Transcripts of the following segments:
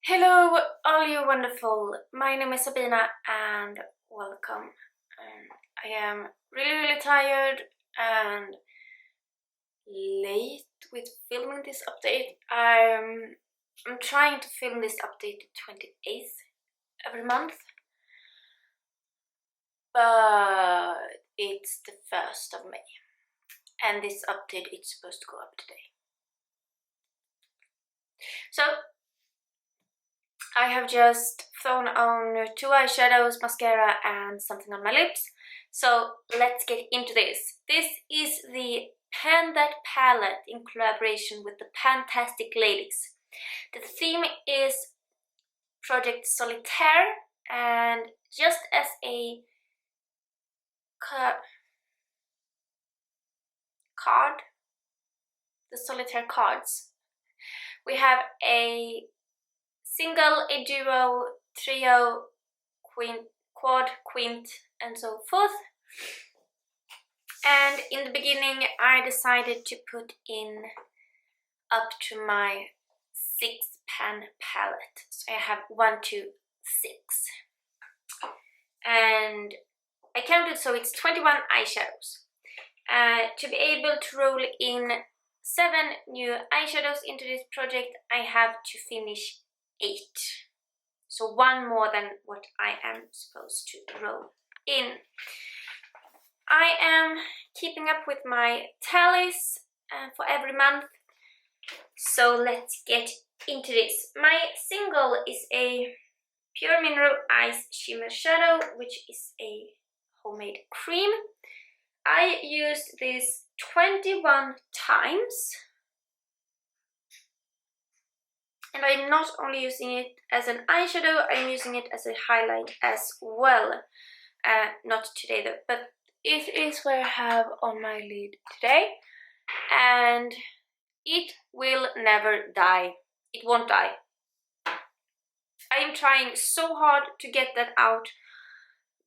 Hello, all you wonderful. My name is Sabina and welcome. I am really tired and late with filming this update. I'm trying to film this update the 28th every month, but it's the 1st of May and this update is supposed to go up today. So I have just thrown on 2 eyeshadows, mascara and something on my lips. So let's get into this. This is the Pan That palette in collaboration with the PANtastic Ladies. The theme is Project Solitaire, and just as a card, the solitaire cards, we have a single, a duo, trio, quad, quint, and so forth. And in the beginning I decided to put in up to my 6 pan palette. So I have 1, 2, 6. And I counted, so it's 21 eyeshadows. To be able to roll in 7 new eyeshadows into this project, I have to finish 8. So 1 more than what I am supposed to roll in. I am keeping up with my tallies for every month. So let's get into this. My single is a Pure Mineral Ice Shimmer Shadow, which is a homemade cream. I used this 21 times. And I'm not only using it as an eyeshadow, I'm using it as a highlight as well. Not today though, but it is what I have on my lid today. And it will never die. It won't die. I am trying so hard to get that out,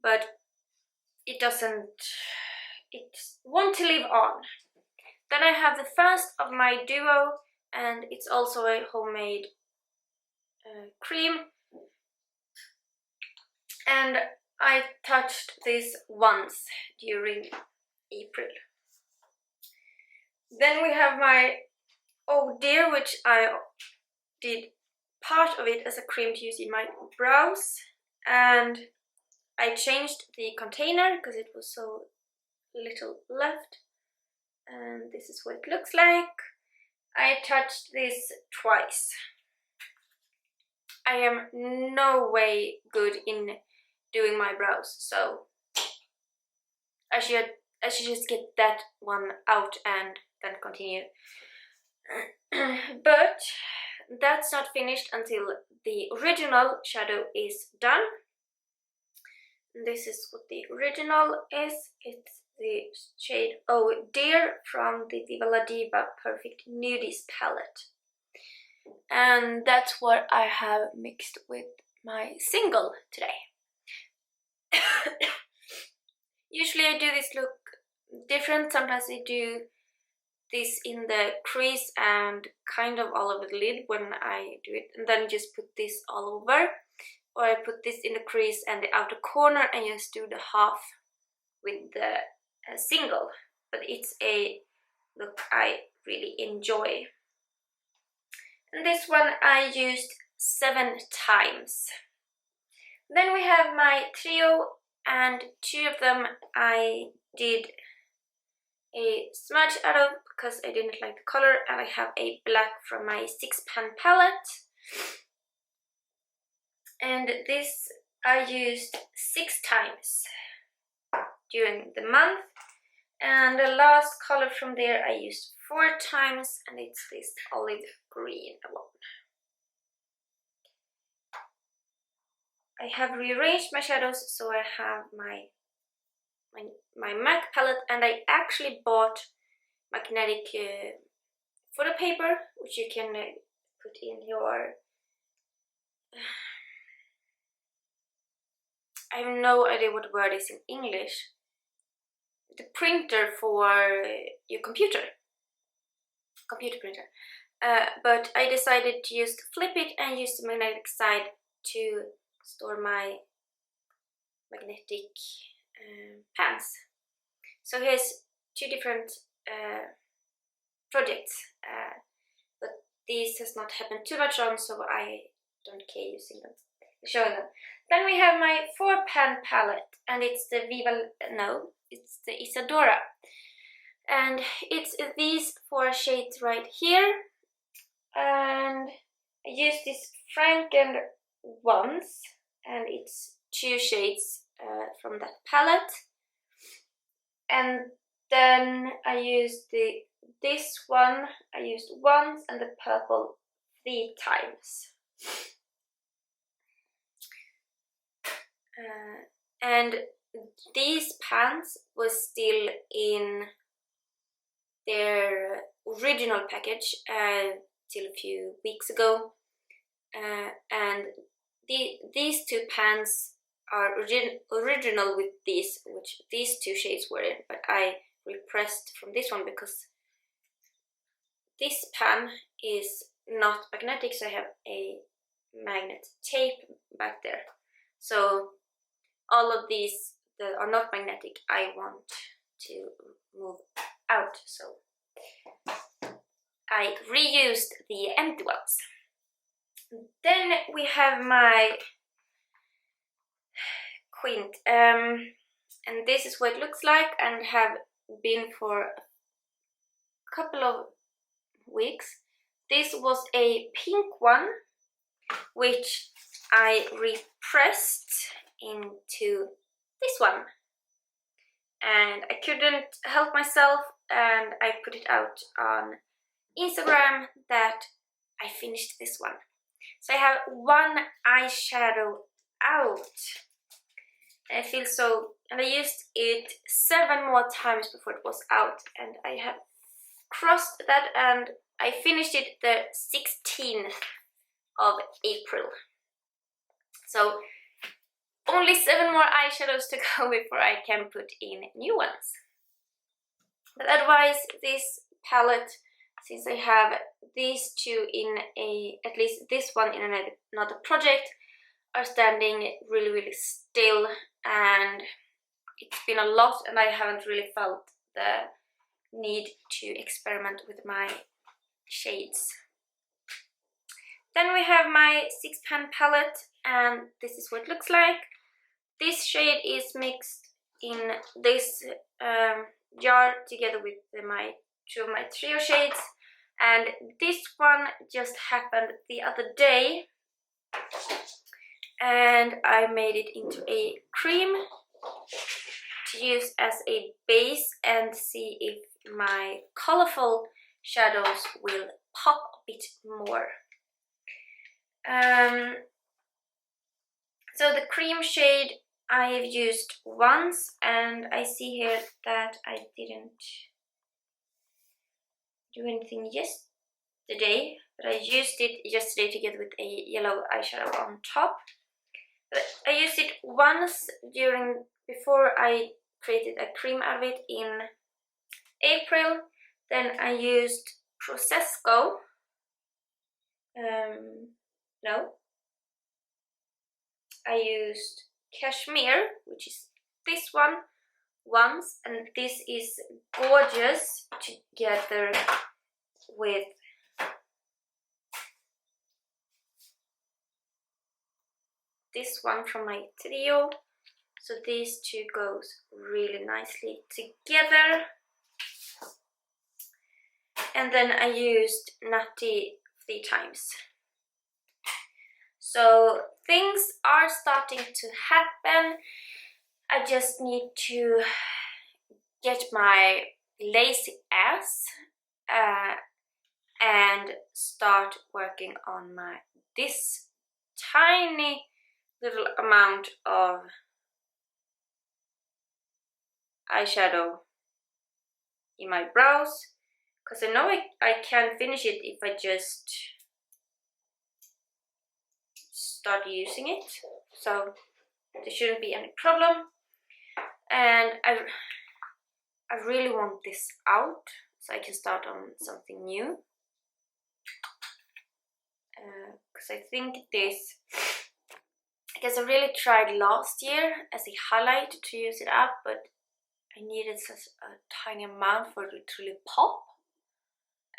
but it won't live on. Then I have the first of my duo, and it's also a homemade cream, and I touched this once during April. Then we have my Oh Dear, which I did part of it as a cream to use in my brows, and I changed the container because it was so little left, and this is what it looks like. I touched this twice. I am no way good in doing my brows, so I should just get that one out and then continue. But that's not finished until the original shadow is done. This is what the original is. It's the shade Oh Dear from the Viva La Diva Perfect Nudies palette. And that's what I have mixed with my single today. Usually I do this look different. Sometimes I do this in the crease and kind of all over the lid when I do it, and then just put this all over. Or I put this in the crease and the outer corner and just do the half with the single. But it's a look I really enjoy. And this one I used 7 times. Then we have my trio, and 2 of them I did a smudge out of because I didn't like the color, and I have a black from my 6 pan palette. And this I used 6 times during the month, and the last color from there I used 4 times, and it's this olive green one. I have rearranged my shadows, so I have my MAC palette, and I actually bought magnetic photo paper, which you can put in your... I have no idea what the word is in English. The printer for your computer printer. but I decided to just flip it and use the magnetic side to store my magnetic pans. So here's two different projects, but these has not happened too much on, so I don't care using them, showing them. Then we have my 4-pan palette, and it's the it's the Isadora, and it's these 4 shades right here, and I use this Franken once, and it's 2 shades from that palette, and then I used this one I used once, and the purple 3 times. And these pans were still in their original package till a few weeks ago, and these 2 pans are original with these, which these 2 shades were in, but I repressed from this one because this pan is not magnetic, so I have a magnet tape back there. So all of these that are not magnetic I want to move out, so I reused the empty ones. Then we have my quint, and this is what it looks like and have been for a couple of weeks. This was a pink one, which I repressed into this one, and I couldn't help myself, and I put it out on Instagram that I finished this one. So I have 1 eyeshadow out, and I feel so, and I used it 7 more times before it was out, and I have crossed that, and I finished it the 16th of April. So only 7 more eyeshadows to go before I can put in new ones. But otherwise, this palette, since I have these 2 in at least this one in another project, are standing really still, and it's been a lot, and I haven't really felt the need to experiment with my shades. Then we have my 6-pan palette, and this is what it looks like. This shade is mixed in this jar together with 2 of my trio shades, and this one just happened the other day, and I made it into a cream to use as a base and see if my colorful shadows will pop a bit more. So the cream shade I have used once, and I see here that I didn't do anything yesterday, but I used it yesterday together with a yellow eyeshadow on top. But I used it once before I created a cream out of it in April. Then I used Prosecco. I used Cashmere, which is this one, once, and this is gorgeous together with this one from my trio. So these 2 goes really nicely together. And then I used Nutty 3 times. So things are starting to happen. I just need to get my lazy ass and start working on this tiny little amount of eyeshadow in my brows, because I know I can finish it if I just start using it, so there shouldn't be any problem. And I really want this out so I can start on something new. because I think this, I guess I really tried last year as a highlight to use it up, but I needed such a tiny amount for it to really pop.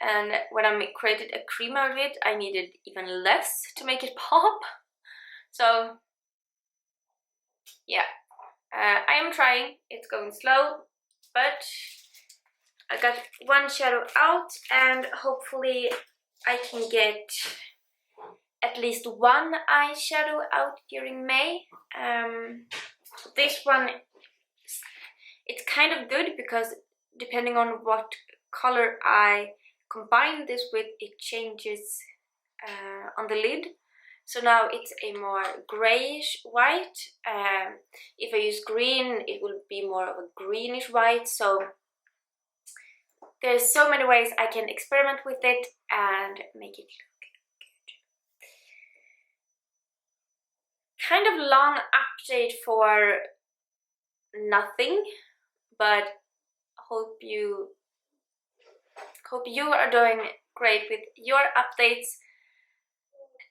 And when I created a cream out of it, I needed even less to make it pop. So yeah, I am trying. It's going slow, but I got one shadow out, and hopefully I can get at least one eyeshadow out during May. This one, it's kind of good because depending on what color I combine this with, it changes on the lid. So now it's a more grayish white. If I use green, it will be more of a greenish white. So there's so many ways I can experiment with it and make it look good. Kind of long update for nothing, but hope you are doing great with your updates,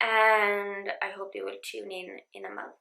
and I hope you will tune in a month.